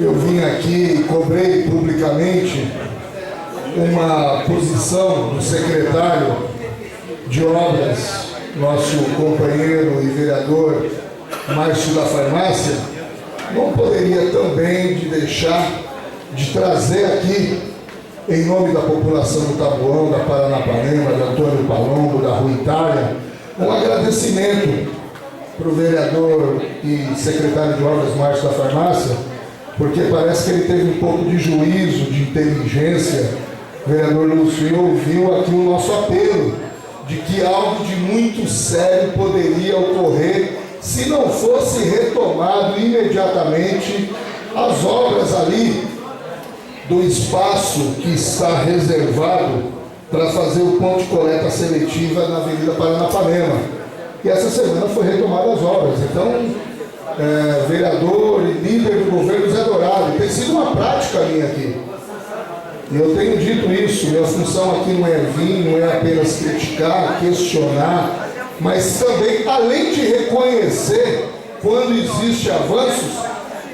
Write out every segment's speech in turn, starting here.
eu vim aqui e cobrei publicamente uma posição do secretário de obras, nosso companheiro e vereador Márcio da Farmácia, não poderia também deixar de trazer aqui, em nome da população do Taboão, da Paranapanema, do Antônio Palombo, da Rua Itália, um agradecimento para o vereador e secretário de obras Márcio da Farmácia, porque parece que ele teve um pouco de juízo, de inteligência. O vereador Lúcio ouviu aqui o nosso apelo de que algo de muito sério poderia ocorrer se não fosse retomado imediatamente as obras ali do espaço que está reservado para fazer o ponto de coleta seletiva na Avenida Paranapanema. E essa semana foi retomada as obras. Então, vereador e líder do governo Zé Dourado, tem sido uma prática minha aqui. E eu tenho dito isso, minha função aqui não é vir, não é apenas criticar, questionar, mas também, além de reconhecer quando existe avanços,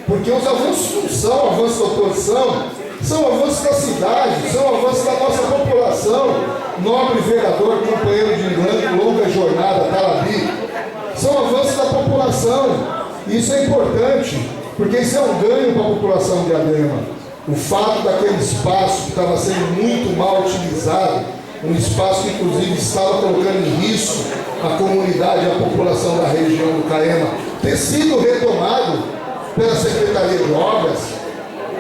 porque os avanços não são avanços da oposição, são avanços da cidade, são avanços da nossa população. Nobre vereador, companheiro de longa jornada, Talabi, são avanços da população. Isso é importante, porque isso é um ganho para a população de Adema. O fato daquele espaço que estava sendo muito mal utilizado, um espaço que inclusive estava colocando em risco a comunidade e a população da região do Caema, ter sido retomado pela Secretaria de Obras,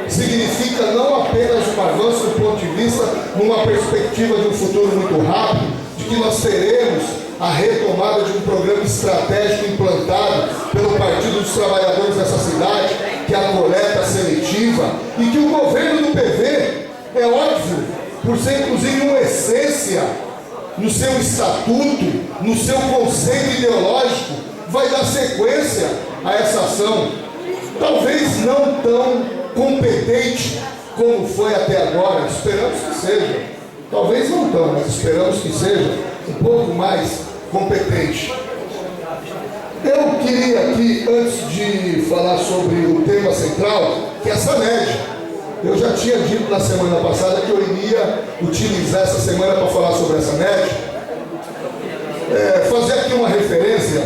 significa não apenas um avanço do ponto de vista, numa perspectiva de um futuro muito rápido, de que nós teremos a retomada de um programa estratégico implantado pelo Partido dos Trabalhadores dessa cidade, que é a coleta seletiva, e que o governo do PV, é óbvio, por ser inclusive uma essência no seu estatuto, no seu conceito ideológico, vai dar sequência a essa ação. Talvez não tão competente como foi até agora, esperamos que seja. Talvez não tão, mas esperamos que seja um pouco mais competente. Eu queria aqui, antes de falar sobre o tema central, que é a SANED. Eu já tinha dito na semana passada que eu iria utilizar essa semana para falar sobre a SANED. Fazer aqui uma referência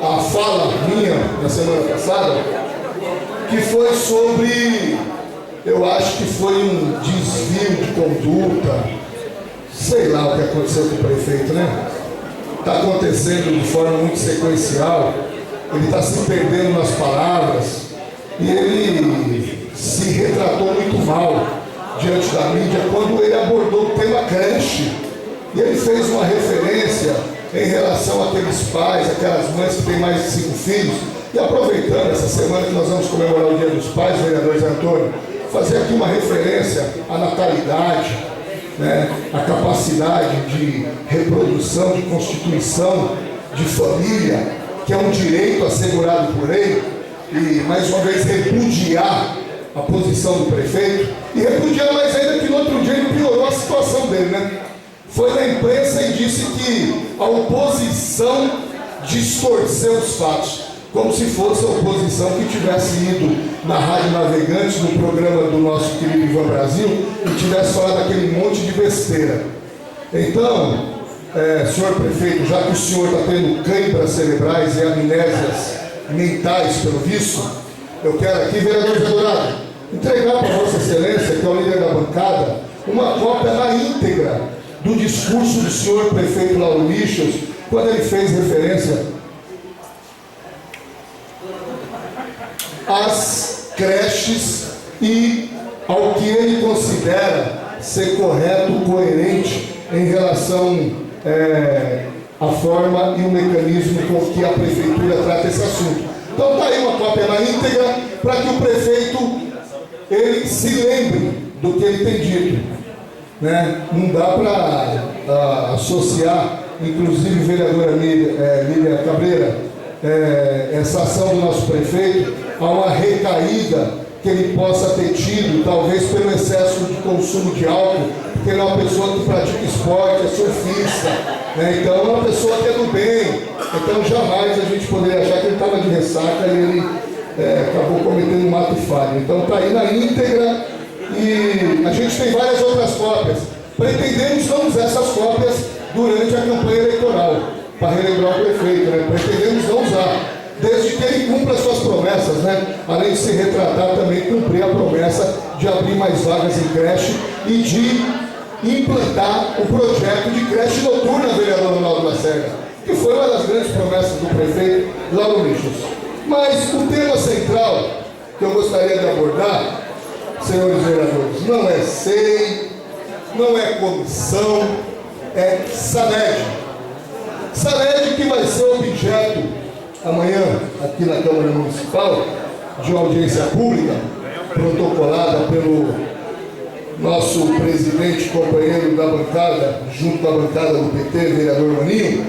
à fala minha na semana passada, que foi sobre, eu acho que foi um desvio de conduta, sei lá o que aconteceu com o prefeito, né? Está acontecendo de forma muito sequencial, ele está se perdendo nas palavras, e ele se retratou muito mal diante da mídia quando ele abordou o tema creche, e ele fez uma referência em relação àqueles pais, aquelas mães que têm mais de 5 filhos, e aproveitando essa semana que nós vamos comemorar o Dia dos Pais, vereador Zé Antônio, fazer aqui uma referência à natalidade, a capacidade de reprodução, de constituição de família, que é um direito assegurado por lei, e mais uma vez repudiar a posição do prefeito, e repudiar mais ainda que no outro dia ele piorou a situação dele, né? Foi na imprensa e disse que a oposição distorceu os fatos, como se fosse a oposição que tivesse ido na Rádio Navegantes, no programa do nosso querido Ivan Brasil, e tivesse falado aquele monte de besteira. Então, senhor prefeito, já que o senhor está tendo câimbras cerebrais e amnésias mentais, pelo visto, eu quero aqui, vereador Zé Dourado, entregar para Vossa Excelência, que é o líder da bancada, uma cópia na íntegra do discurso do senhor prefeito Lauro Michels, quando ele fez referência às creches e ao que ele considera ser correto, coerente em relação à forma e o mecanismo com que a prefeitura trata esse assunto. Então está aí uma cópia na íntegra para que o prefeito ele se lembre do que ele tem dito. Não dá para associar, inclusive vereadora Lília Cabreira, essa ação do nosso prefeito a uma recaída que ele possa ter tido, talvez pelo excesso de consumo de álcool, porque ele é uma pessoa que pratica esporte, é surfista, então é uma pessoa que é do bem, então jamais a gente poderia achar que ele estava de ressaca e ele acabou cometendo um ato falho. Então está aí na íntegra e a gente tem várias outras cópias. Pretendemos não usar essas cópias durante a campanha eleitoral, para relembrar o prefeito, né? Pretendemos não usar, desde que ele cumpra as suas promessas, né? Além de se retratar, também cumprir a promessa de abrir mais vagas em creche e de implantar o projeto de creche noturna, vereador Ronaldo Lacerda, que foi uma das grandes promessas do prefeito Lauro Michels. Mas o tema central que eu gostaria de abordar, senhores vereadores, não é SEI, não é comissão, é SANED. SANED que vai ser objeto amanhã, aqui na Câmara Municipal, de uma audiência pública, protocolada pelo nosso presidente, companheiro da bancada, junto com a bancada do PT, vereador Maninho,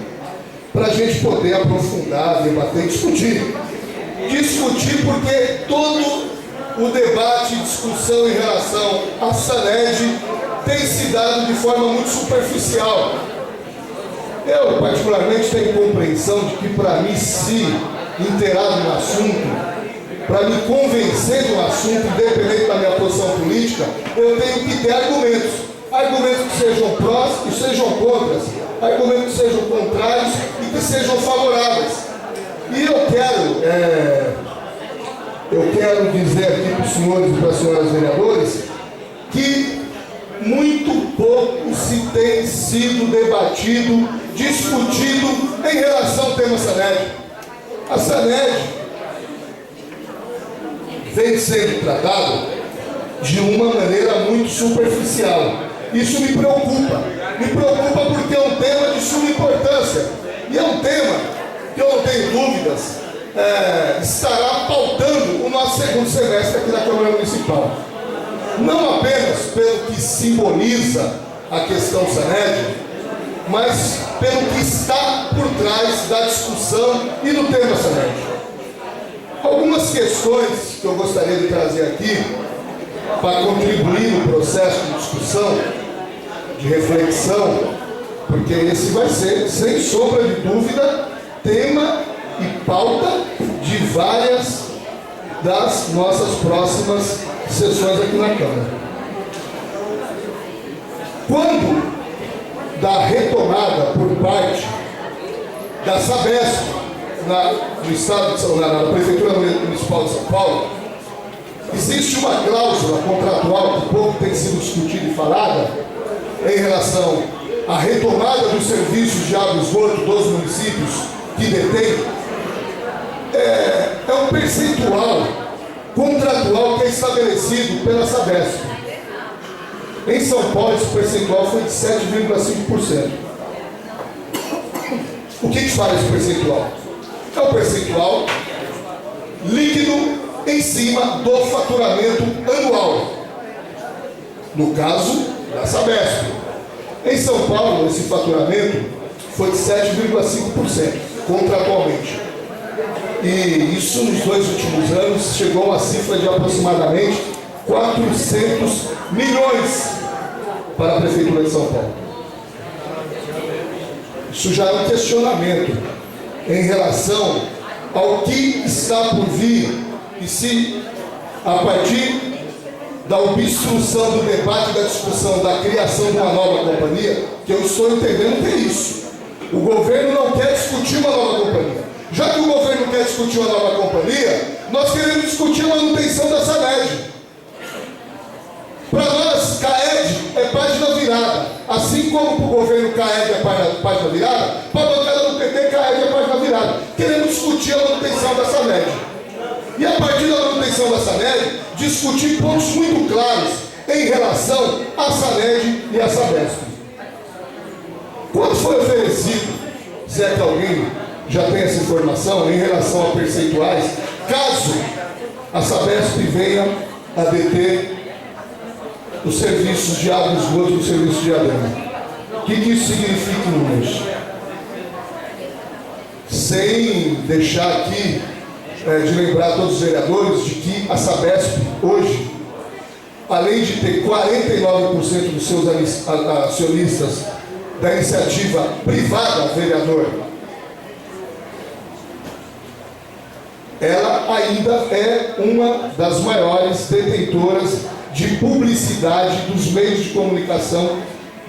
para a gente poder aprofundar, debater e discutir. Discutir porque todo o debate e discussão em relação à SANED tem se dado de forma muito superficial. Eu, particularmente, tenho compreensão de que, para mim, se inteirar no assunto, para me convencer do assunto, independente da minha posição política, eu tenho que ter argumentos. Argumentos que sejam prós e sejam contras. Argumentos que sejam contrários e que sejam favoráveis. E eu quero dizer aqui para os senhores e para as senhoras vereadores que muito pouco se tem sido debatido, discutido em relação ao tema SANED. A SANED vem sendo tratado de uma maneira muito superficial. Isso me preocupa. Me preocupa porque é um tema de suma importância. E é um tema que eu não tenho dúvidas, estará pautando o nosso segundo semestre aqui na Câmara Municipal. Não apenas pelo que simboliza a questão SANED, mas pelo que está por trás da discussão e do tema SANED. Algumas questões que eu gostaria de trazer aqui para contribuir no processo de discussão, de reflexão, porque esse vai ser, sem sombra de dúvida, tema e pauta de várias das nossas próximas sessões aqui na Câmara. Quando da retomada por parte da Sabesp, no estado de São Paulo, na Prefeitura Municipal de São Paulo, existe uma cláusula contratual que pouco tem sido discutida e falada em relação à retomada dos serviços de água e esgoto dos municípios que detêm. É um percentual contratual que é estabelecido pela Sabesp. Em São Paulo, esse percentual foi de 7,5%. O que faz esse percentual? É um percentual líquido em cima do faturamento anual. No caso da Sabesp. Em São Paulo, esse faturamento foi de 7,5% contratualmente. E isso nos 2 últimos anos chegou a uma cifra de aproximadamente 400 milhões para a Prefeitura de São Paulo. Isso já é um questionamento em relação ao que está por vir e se, a partir da obstrução do debate, da discussão, da criação de uma nova companhia, que eu estou entendendo que é isso. O governo não quer discutir uma nova companhia. Já que o governo quer discutir uma nova companhia, nós queremos discutir a manutenção da SANED. Para nós, CAED é página virada. Assim como para o governo CAED é página virada, para a bancada do PT, CAED é página virada. Queremos discutir a manutenção da SANED. E a partir da manutenção da SANED, discutir pontos muito claros em relação à SANED e à Sabesp. Quando foi oferecido, se é que alguém já tem essa informação, em relação a percentuais, caso a Sabesp venha a deter os serviços de água e esgoto e os serviços de arame. O que isso significa em números? Sem deixar aqui de lembrar a todos os vereadores de que a Sabesp hoje, além de ter 49% dos seus acionistas da iniciativa privada, vereador, ela ainda é uma das maiores detentoras de publicidade dos meios de comunicação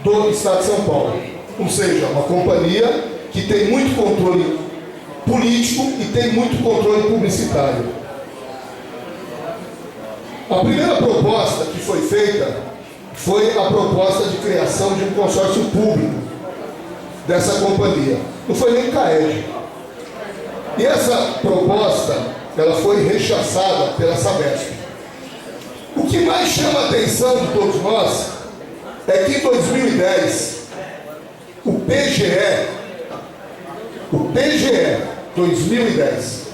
do Estado de São Paulo. Ou seja, uma companhia que tem muito controle político e tem muito controle publicitário. A primeira proposta que foi feita foi a proposta de criação de um consórcio público dessa companhia. Não foi nem CAED. E essa proposta, ela foi rechaçada pela Sabesp. O que mais chama a atenção de todos nós é que em 2010, o PGE 2010,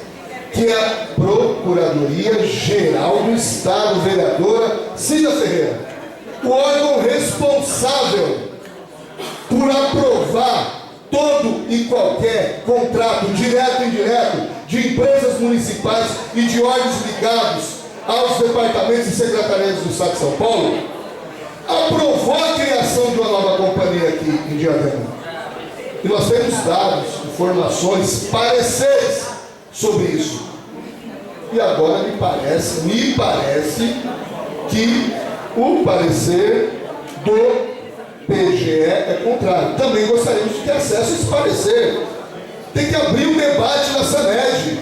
que é a Procuradoria Geral do Estado, vereadora Cida Ferreira, o órgão responsável por aprovar todo e qualquer contrato, direto e indireto, de empresas municipais e de órgãos ligados aos departamentos e secretarias do Estado de São Paulo, aprovou a criação de uma nova companhia aqui em Diadema. E nós temos dados, informações, pareceres sobre isso. E agora me parece que o parecer do PGE é contrário. Também gostaríamos de ter acesso a esse parecer. Tem que abrir um debate na SANED.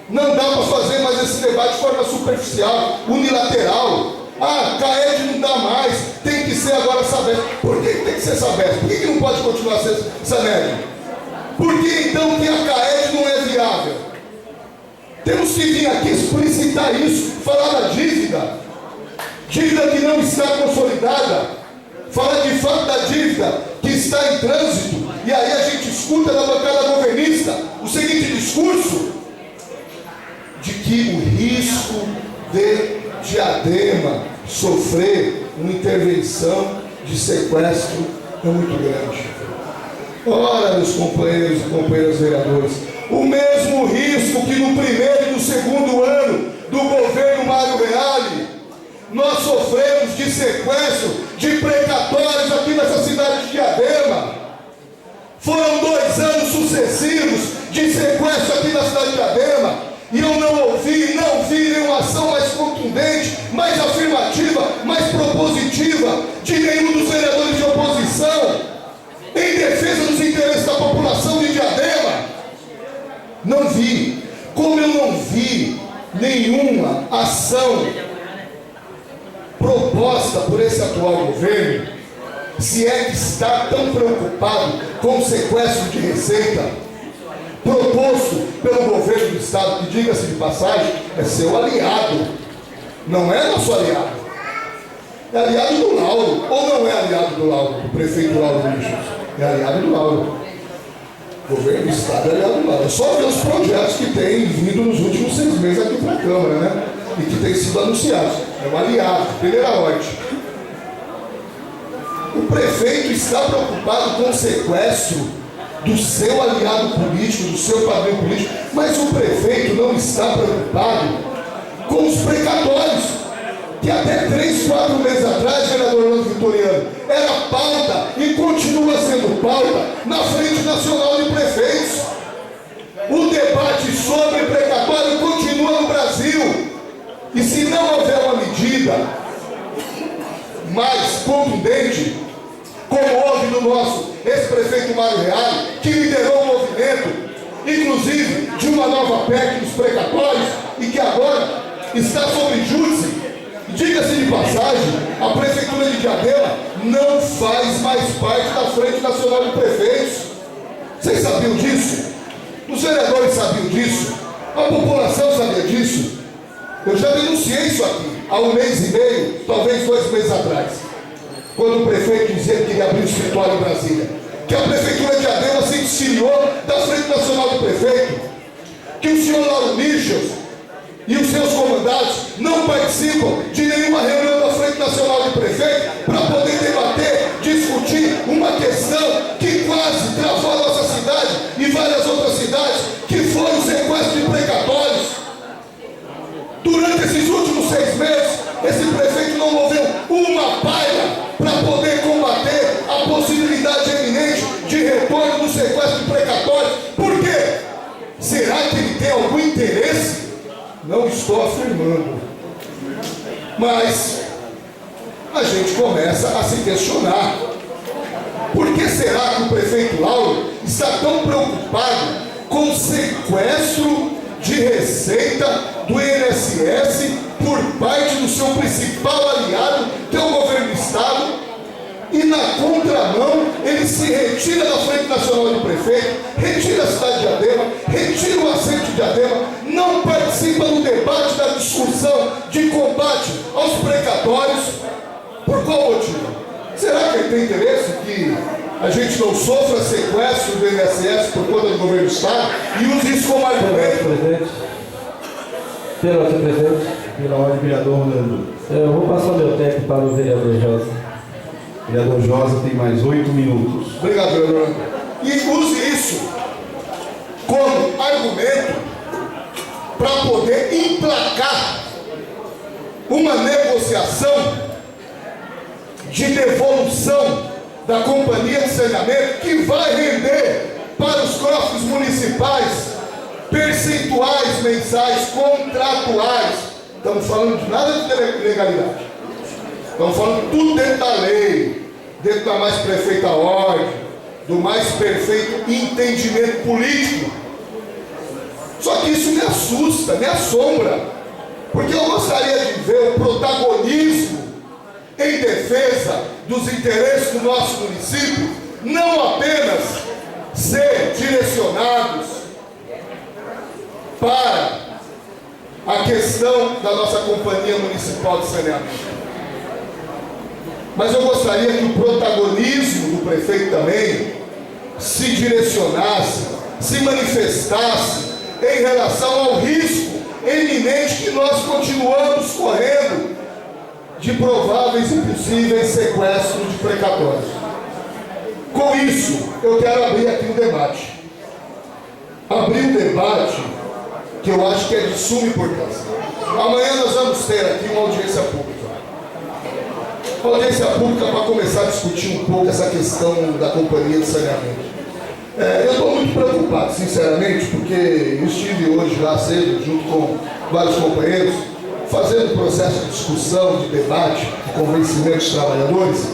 Não dá para fazer mais esse debate de forma superficial, unilateral. Ah, CAED não dá mais, tem que ser agora Sabesp. Por que tem que ser Sabesp? Por que não pode continuar sendo SANED? Por que então que a CAED não é viável? Temos que vir aqui explicitar isso, falar da dívida que não está consolidada, falar de fato da dívida que está em trânsito, e aí a gente escuta da bancada governista o seguinte discurso, de que o risco de Diadema sofrer uma intervenção de sequestro é muito grande. Ora, meus companheiros e companheiras vereadores, o mesmo risco que no primeiro e no segundo ano do governo Mário Reale, nós sofremos de sequestro de precatórios aqui nessa cidade de Diadema. Foram 2 anos sucessivos de sequestro aqui na cidade de Diadema. E eu não vi nenhuma ação mais contundente, mais afirmativa, mais propositiva de nenhum dos vereadores de oposição em defesa dos interesses da população de Diadema. Não vi. Como eu não vi nenhuma ação proposta por esse atual governo, se é que está tão preocupado com o sequestro de receita, proposto pelo governo do Estado, que, diga-se de passagem, é seu aliado, não é nosso aliado, é aliado do Lauro, ou não é aliado do Lauro, do prefeito Lauro Lixos, é aliado do Lauro, o governo do Estado é aliado do Lauro. É só ver os projetos que têm vindo nos últimos 6 meses aqui para a Câmara, né? E que têm sido anunciados, é um aliado, primeira ordem. O prefeito está preocupado com o sequestro do seu aliado político, do seu padrinho político, mas o prefeito não está preocupado com os precatórios, que até 3, 4 meses atrás, vereador Orlando Vitoriano, era pauta e continua sendo pauta na Frente Nacional de Prefeitos. O debate sobre precatório continua no Brasil, e se não houver uma medida mais contundente, como houve no nosso ex-prefeito Mário Reale, que liderou o movimento, inclusive de uma nova PEC dos precatórios, e que agora está sob júdice. Diga-se de passagem, a Prefeitura de Diadema não faz mais parte da Frente Nacional de Prefeitos. Vocês sabiam disso? Os vereadores sabiam disso? A população sabia disso? Eu já denunciei isso aqui há 1 mês e meio, talvez 2 meses atrás, quando o prefeito dizia que queria abrir um escritório em Brasília, que a Prefeitura de Diadema se desfiliou da Frente Nacional do Prefeito, que o senhor Lauro Michels e os seus comandados não participam de nenhuma reunião da Frente Nacional de Prefeito para poder debater, discutir uma questão que quase travou a nossa cidade e várias outras cidades, que foi o sequestro de precatórios. Durante esses últimos 6 meses, esse prefeito não moveu uma palha para poder combater a possibilidade eminente de retorno do sequestro de precatórios. Por quê? Será que ele tem algum interesse não estou afirmando. Mas a gente começa a se questionar. Por que será que o prefeito Lauro está tão preocupado com o sequestro de receita do INSS por parte do seu principal aliado, que é o governo do Estado, e na contramão ele se retira da Frente Nacional do Prefeito, retira a cidade de Diadema, retira o assento de Diadema, não participa do debate, da discussão de combate aos precatórios? Por qual motivo? Será que ele tem interesse que a gente não sofra sequestro do INSS por conta do governo do Estado e use isso como argumento? Pela presidente. Pela ordem, vereador Rolando. Eu vou passar meu tempo para o vereador Josa. Vereador Josa tem mais 8 minutos. Obrigado, vereador. E use isso como argumento para poder emplacar uma negociação de devolução da companhia de saneamento que vai render para os cofres municipais percentuais mensais contratuais. Estamos falando de nada de legalidade. Estamos falando tudo dentro da lei, dentro da mais perfeita ordem, do mais perfeito entendimento político. Só que isso me assusta, me assombra, porque eu gostaria de ver o protagonismo em defesa dos interesses do nosso município, não apenas ser direcionados para a questão da nossa Companhia Municipal de Saneamento. Mas eu gostaria que o protagonismo do prefeito também se direcionasse, se manifestasse em relação ao risco eminente que nós continuamos correndo de prováveis e possíveis sequestros de precatórios. Com isso, eu quero abrir aqui um debate. Abrir um debate que eu acho que é de suma importância. Amanhã nós vamos ter aqui uma audiência pública. Uma audiência pública para começar a discutir um pouco essa questão da companhia de saneamento. Eu estou muito preocupado, sinceramente, porque eu estive hoje lá cedo, junto com vários companheiros, fazendo processo de discussão, de debate, de convencimento dos trabalhadores,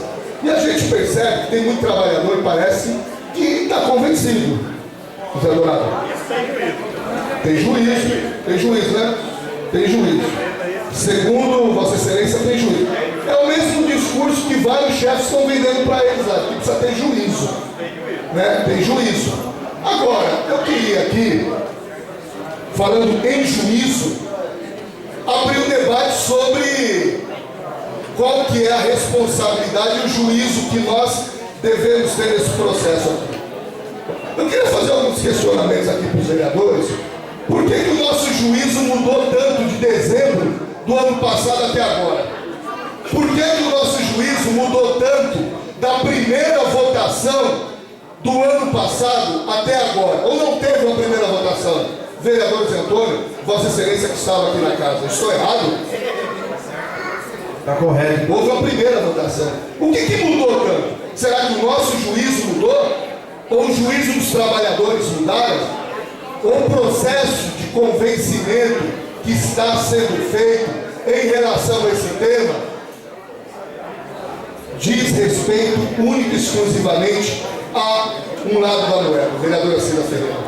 e a gente percebe que tem muito trabalhador, parece, que está convencido. José Dourado. Tem juízo, né? Tem juízo. Segundo Vossa Excelência, tem juízo. É o mesmo discurso que vários chefes estão vendendo para eles lá, que precisa ter juízo. Né? Tem juízo. Agora, eu queria aqui, falando em juízo, abrir um debate sobre qual que é a responsabilidade e o juízo que nós devemos ter nesse processo aqui. Eu queria fazer alguns questionamentos aqui para os vereadores. Por que que o nosso juízo mudou tanto de dezembro do ano passado até agora? Por que que o nosso juízo mudou tanto da primeira votação do ano passado até agora? Ou não teve uma primeira votação? Vereador Zé Antônio, Vossa Excelência que estava aqui na casa, estou errado? Está correto. Houve uma primeira votação. O que que mudou tanto? Será que o nosso juízo mudou? Ou o juízo dos trabalhadores mudaram? Ou o processo de convencimento que está sendo feito em relação a esse tema diz respeito único e exclusivamente a um lado da moeda, vereadora Cida Ferreira.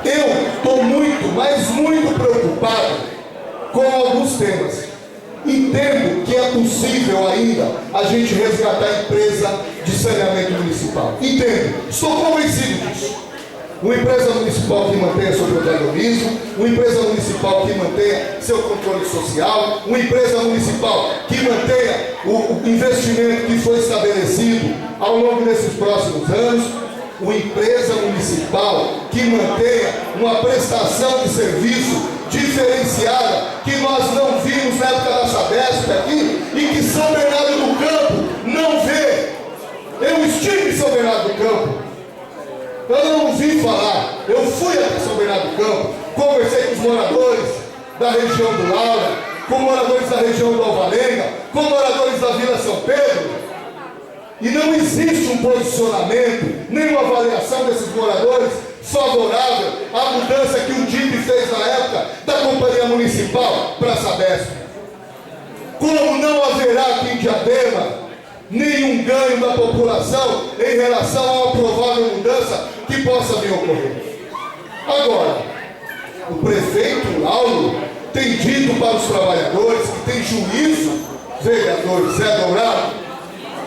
Eu estou muito, mas muito preocupado com alguns temas. Entendo que é possível ainda a gente resgatar a empresa de saneamento municipal. Entendo, estou convencido disso. Uma empresa municipal que mantenha seu protagonismo, uma empresa municipal que mantenha seu controle social, uma empresa municipal que mantenha o investimento que foi estabelecido ao longo desses próximos anos, uma empresa municipal que mantenha uma prestação de serviço diferenciada que nós não vimos na época da Sabesp aqui e que São Bernardo do Campo não vê. Eu estive em São Bernardo do Campo. Eu não ouvi falar, eu fui até São Bernardo do Campo, conversei com os moradores da região do Laura, com moradores da região do Alvarenga, com moradores da Vila São Pedro, e não existe um posicionamento, nem uma avaliação desses moradores favorável à mudança que o DIP fez na época da Companhia Municipal para a Sabesp. Como não haverá aqui em Diadema nenhum ganho da população em relação a uma provável mudança que possa vir a ocorrer. Agora, o prefeito Lauro tem dito para os trabalhadores que tem juízo, vereador Zé Dourado,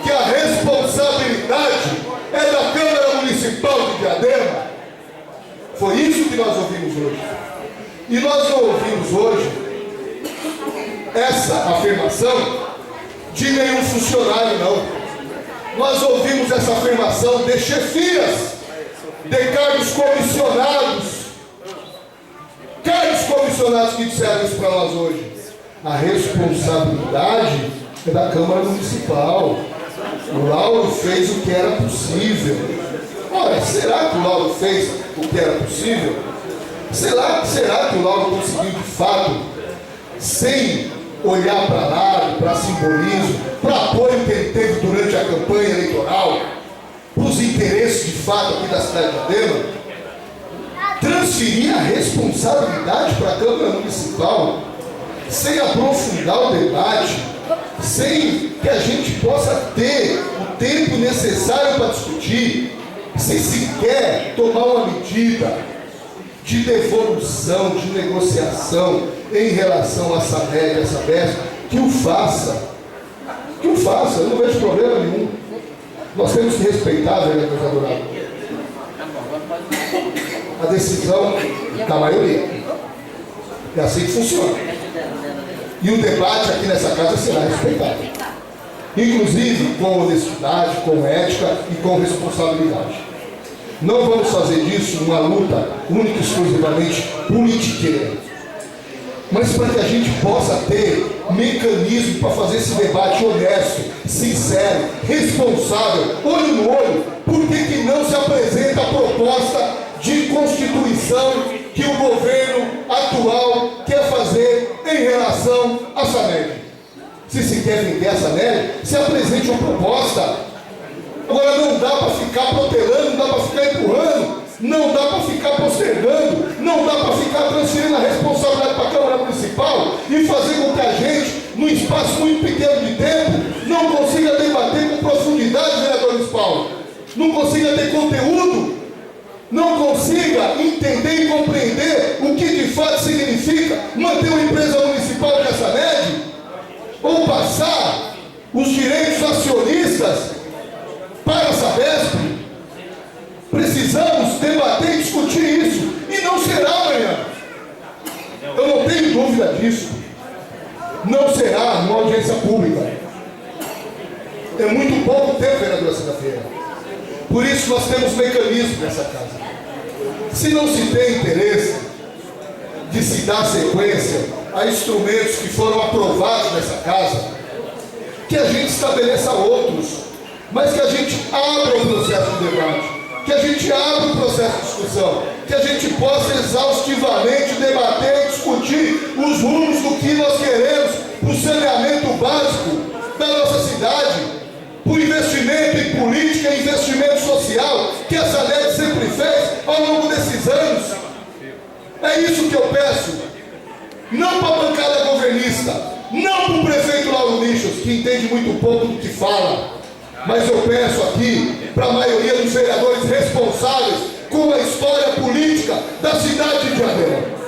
que a responsabilidade é da Câmara Municipal de Diadema. Foi isso que nós ouvimos hoje. E nós não ouvimos hoje essa afirmação de nenhum funcionário, não. Nós ouvimos essa afirmação de chefias, de cargos comissionados que disseram isso para nós hoje. A responsabilidade é da Câmara Municipal. O Lauro fez o que era possível. Ora, será que o Lauro fez o que era possível? Será que o Lauro conseguiu de fato, sem olhar para lado, para simbolismo, para apoio que ele teve durante a campanha eleitoral, para os interesses de fato aqui da cidade de Diadema, transferir a responsabilidade para a Câmara Municipal, sem aprofundar o debate, sem que a gente possa ter o tempo necessário para discutir, sem sequer tomar uma medida de devolução, de negociação em relação a Sabesp, a Sabesp, que o faça, eu não vejo problema nenhum. Nós temos que respeitar, vereador Adorado, a decisão da maioria. É assim que funciona. E o debate aqui nessa casa será respeitado, inclusive com honestidade, com ética e com responsabilidade. Não vamos fazer disso uma luta única e exclusivamente politiqueira, mas para que a gente possa ter mecanismo para fazer esse debate honesto, sincero, responsável, olho no olho. Por que não se apresenta a proposta de constituição que o governo atual quer fazer em relação à SANED? Se se quer vender a SANED, se apresente uma proposta. Agora não dá para ficar protelando, não dá para ficar empurrando, não dá para ficar postergando, não dá para ficar transferindo a responsabilidade para a Câmara Municipal e fazer com que a gente, num espaço muito pequeno de tempo, não consiga debater com profundidade, vereador Luiz Paulo, não consiga ter conteúdo, não consiga entender e compreender o que de fato significa manter uma empresa municipal de SANED, ou passar os direitos acionistas para a Sabesp. Precisamos debater e discutir isso, e não será amanhã. Eu não tenho dúvida disso. Não será uma audiência pública. É muito pouco tempo, vereadora Santa-feira. Por isso nós temos mecanismos nessa casa. Se não se tem interesse de se dar sequência a instrumentos que foram aprovados nessa casa, que a gente estabeleça outros, mas que a gente abra o processo de debate, que a gente abra o processo de discussão, que a gente possa exaustivamente debater e discutir os rumos do que nós queremos para o saneamento básico da nossa cidade, para o investimento em política e investimento social que a SANED sempre fez ao longo desses anos. É isso que eu peço, não para a bancada governista, não para o prefeito Lauro Michels, que entende muito pouco do que fala, mas eu peço aqui para a maioria dos vereadores responsáveis com a história política da cidade de Diadema.